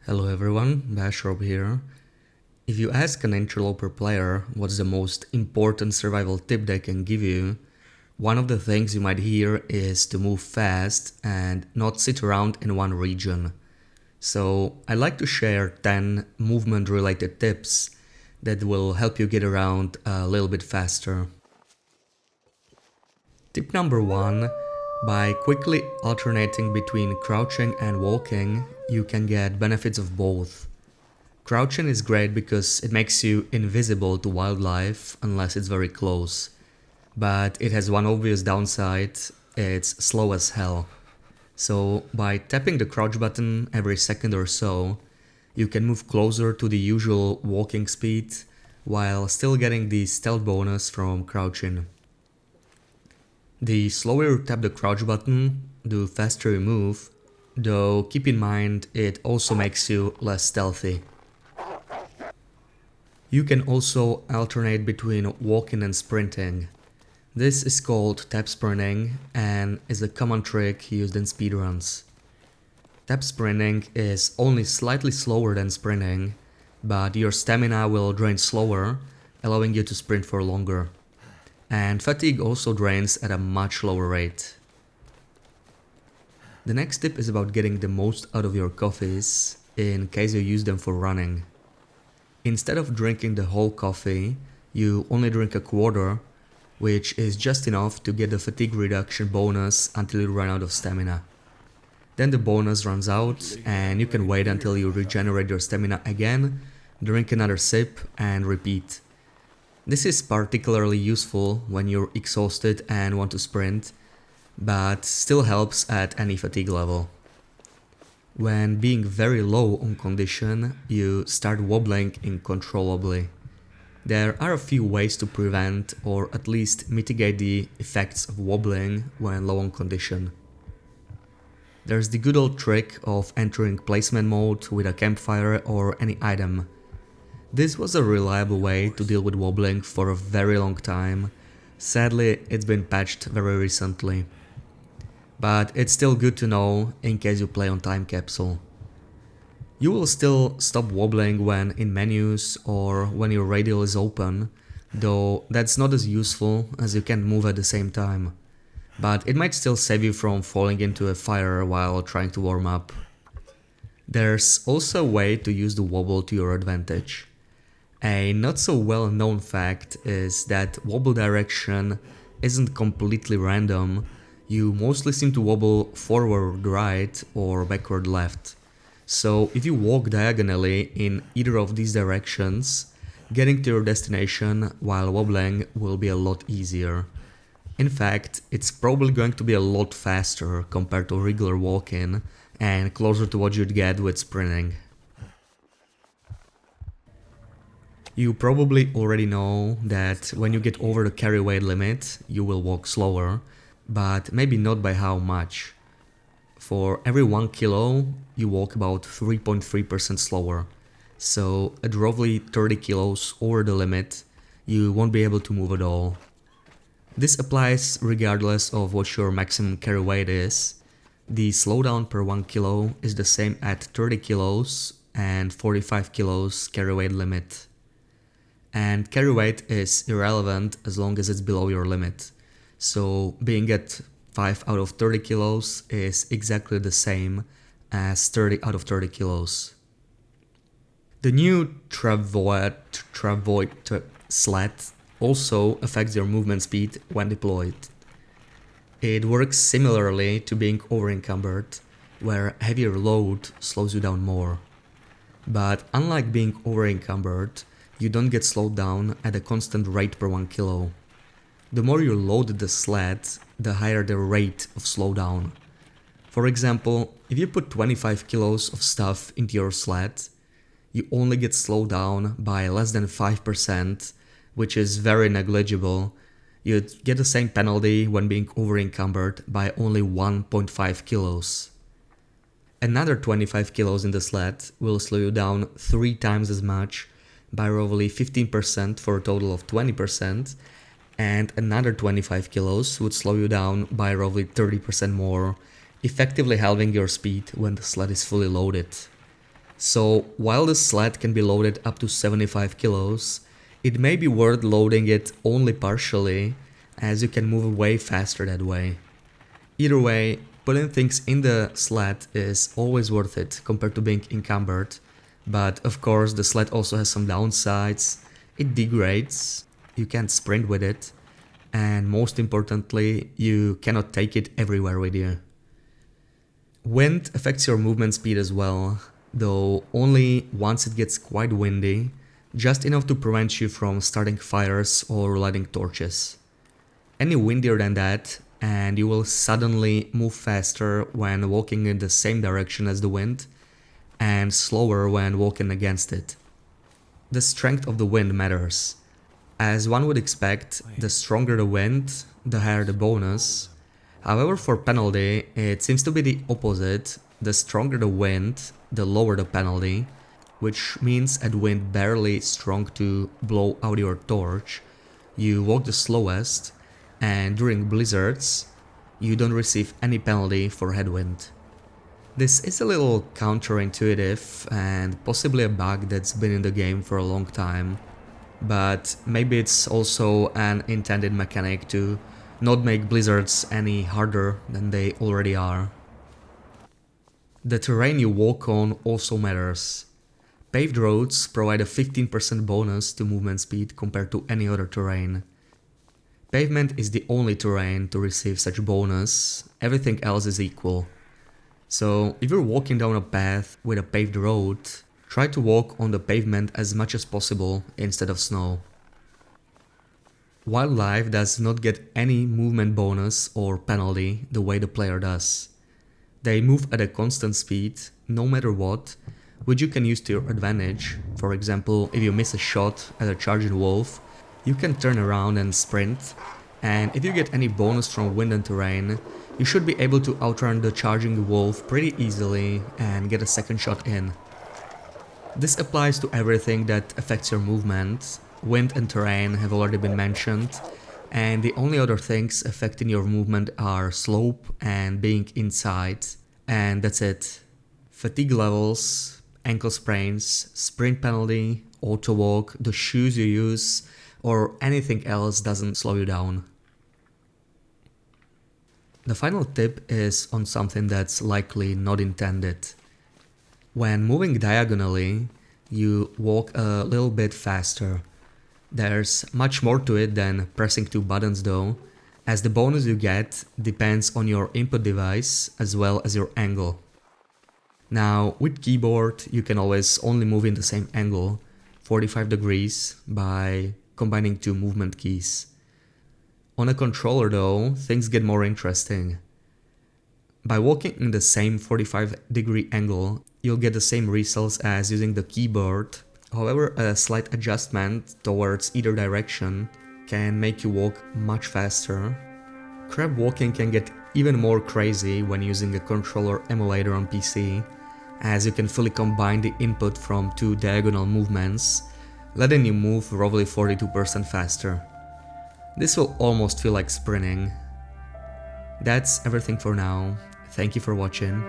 Hello everyone, Bashrop here. If you ask an interloper player what's the most important survival tip they can give you, one of the things you might hear is to move fast and not sit around in one region. So I'd like to share 10 movement related tips that will help you get around a little bit faster. Tip number 1. By quickly alternating between crouching and walking, you can get benefits of both. Crouching is great because it makes you invisible to wildlife unless it's very close. But it has one obvious downside, it's slow as hell. So by tapping the crouch button every second or so, you can move closer to the usual walking speed while still getting the stealth bonus from crouching. The slower you tap the crouch button, the faster you move, though keep in mind it also makes you less stealthy. You can also alternate between walking and sprinting. This is called tap sprinting and is a common trick used in speedruns. Tap sprinting is only slightly slower than sprinting, but your stamina will drain slower, allowing you to sprint for longer. And fatigue also drains at a much lower rate. The next tip is about getting the most out of your coffees in case you use them for running. Instead of drinking the whole coffee, you only drink a quarter, which is just enough to get the fatigue reduction bonus until you run out of stamina. Then the bonus runs out and you can wait until you regenerate your stamina again, drink another sip and repeat. This is particularly useful when you're exhausted and want to sprint, but still helps at any fatigue level. When being very low on condition, you start wobbling uncontrollably. There are a few ways to prevent or at least mitigate the effects of wobbling when low on condition. There's the good old trick of entering placement mode with a campfire or any item. This was a reliable way to deal with wobbling for a very long time. Sadly, it's been patched very recently. But it's still good to know in case you play on time capsule. You will still stop wobbling when in menus or when your radial is open, though that's not as useful as you can move at the same time. But it might still save you from falling into a fire while trying to warm up. There's also a way to use the wobble to your advantage. A not so well known fact is that wobble direction isn't completely random. You mostly seem to wobble forward right or backward left. So if you walk diagonally in either of these directions, getting to your destination while wobbling will be a lot easier. In fact, it's probably going to be a lot faster compared to regular walking and closer to what you'd get with sprinting. You probably already know that when you get over the carry weight limit, you will walk slower, but maybe not by how much. For every 1 kilo, you walk about 3.3% slower. So at roughly 30 kilos over the limit, you won't be able to move at all. This applies regardless of what your maximum carry weight is. The slowdown per 1 kilo is the same at 30 kilos and 45 kilos carry weight limit. And carry weight is irrelevant as long as it's below your limit. So being at 5 out of 30 kilos is exactly the same as 30 out of 30 kilos. The new Travois slat also affects your movement speed when deployed. It works similarly to being overencumbered, where heavier load slows you down more. But unlike being overencumbered, you don't get slowed down at a constant rate per 1 kilo. The more you load the sled, the higher the rate of slowdown. For example, if you put 25 kilos of stuff into your sled, you only get slowed down by less than 5%, which is very negligible. You'd get the same penalty when being overencumbered by only 1.5 kilos. Another 25 kilos in the sled will slow you down 3 times as much, by roughly 15% for a total of 20%, and another 25 kilos would slow you down by roughly 30% more, effectively halving your speed when the sled is fully loaded. So while the sled can be loaded up to 75 kilos, it may be worth loading it only partially, as you can move way faster that way. Either way, putting things in the sled is always worth it compared to being encumbered, but of course the sled also has some downsides. It degrades, you can't sprint with it, and most importantly, you cannot take it everywhere with you. Wind affects your movement speed as well, though only once it gets quite windy, just enough to prevent you from starting fires or lighting torches. Any windier than that, and you will suddenly move faster when walking in the same direction as the wind, and slower when walking against it. The strength of the wind matters. As one would expect, the stronger the wind, the higher the bonus. However, for penalty, it seems to be the opposite. The stronger the wind, the lower the penalty, which means at wind barely strong to blow out your torch, you walk the slowest, and during blizzards, you don't receive any penalty for headwind. This is a little counterintuitive and possibly a bug that's been in the game for a long time, but maybe it's also an intended mechanic to not make blizzards any harder than they already are. The terrain you walk on also matters. Paved roads provide a 15% bonus to movement speed compared to any other terrain. Pavement is the only terrain to receive such bonus, everything else is equal. So if you're walking down a path with a paved road, try to walk on the pavement as much as possible instead of snow. Wildlife does not get any movement bonus or penalty the way the player does. They move at a constant speed, no matter what, which you can use to your advantage. For example, if you miss a shot at a charging wolf, you can turn around and sprint, and if you get any bonus from wind and terrain, you should be able to outrun the charging wolf pretty easily and get a second shot in. This applies to everything that affects your movement. Wind and terrain have already been mentioned, and the only other things affecting your movement are slope and being inside, and that's it. Fatigue levels, ankle sprains, sprint penalty, auto walk, the shoes you use, or anything else doesn't slow you down. The final tip is on something that's likely not intended. When moving diagonally, you walk a little bit faster. There's much more to it than pressing two buttons though, as the bonus you get depends on your input device as well as your angle. Now, with keyboard, you can always only move in the same angle, 45 degrees, by combining two movement keys. On a controller though, things get more interesting. By walking in the same 45-degree angle, you'll get the same results as using the keyboard. However, a slight adjustment towards either direction can make you walk much faster. Crab walking can get even more crazy when using a controller emulator on PC, as you can fully combine the input from two diagonal movements, letting you move roughly 42% faster. This will almost feel like sprinting. That's everything for now. Thank you for watching.